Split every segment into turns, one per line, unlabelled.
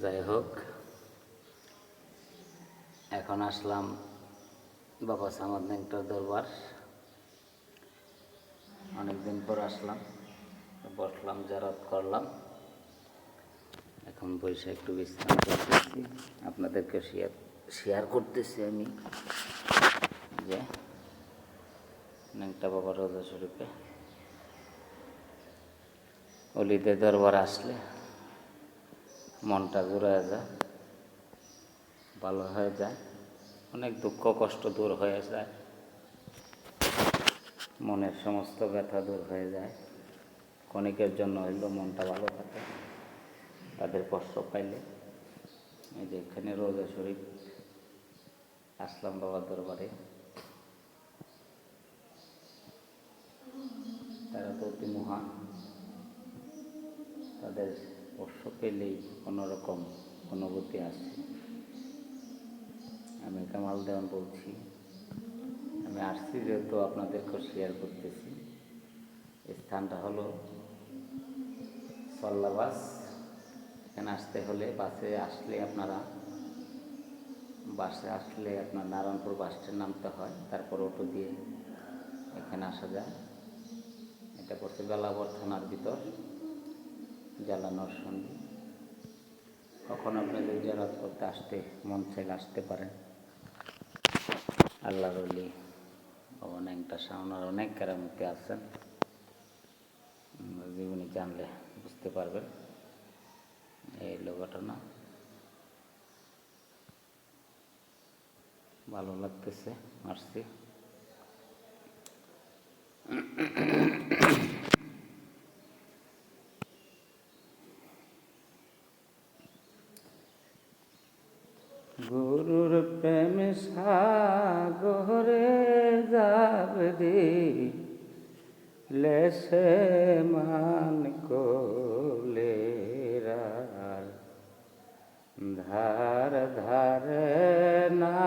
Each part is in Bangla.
যাই হোক, এখন আসলাম বাবা সামাদ ন্যাংটার দরবার। অনেকদিন পর আসলাম, বসলাম, জিয়ারত করলাম। এখন বসে একটু বিশ্রাম করতেছি, আপনাদেরকে শেয়ার করতেছি আমি যে ন্যাংটা বাবা রোজা শরীফে অলিদের দরবার আসলে মনটা জুড়ায় যায়, ভালো হয়ে যায়, অনেক দুঃখ কষ্ট দূর হয়ে যায়, মনের সমস্ত ব্যথা দূর হয়ে যায়। ক্ষণিকের জন্য হইলেও মনটা ভালো থাকে তাদের কষ্ট পাইলে। এই যে এখানে রোজা শরীফ আসলাম বাবার দরবারে, তারা তো অতি মহান, তাদের স্পর্শ পেলেই অন্যরকম অনুভূতি আসছে। আমি কামাল দেওয়ান বলছি, আমি আসছি যেহেতু আপনাদেরকেও শেয়ার করতেছি। স্থানটা হলো সল্লা বাস। এখানে আসতে হলে বাসে আসলে আপনার নারায়ণপুর বাস স্ট্যান্ড নামতে হয়, তারপর অটো দিয়ে এখানে আসা যায়। এটা পড়ছে বেলাবর থানার ভিতর, জেলা নরসিংদী। কখনো আপনাদের জিয়ারত করতে আসতে মন চাইলে আসতে পারেন। আল্লাহর ওলি বাবা ন্যাংটা শাওনার অনেক কেরামতি আছেন, জীবনী জানলে বুঝতে পারবেন। এই ঘটনা ভালো লাগতেছে, আসছি। গুরুর প্রেম সাগরে যাবে লেসে মান কোলেরার ধার ধারে না।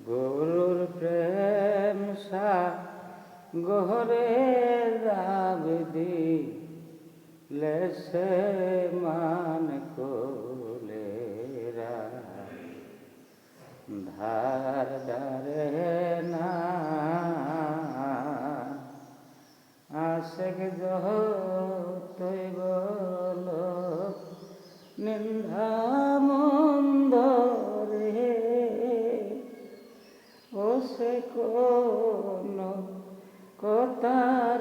গুরুর প্রেম সাগরে যাবে লেসে মান কোলেরা ধার ধারে না। আশেক যতই বলো নিন্দা মন্দ রে, ও সে কোন কথার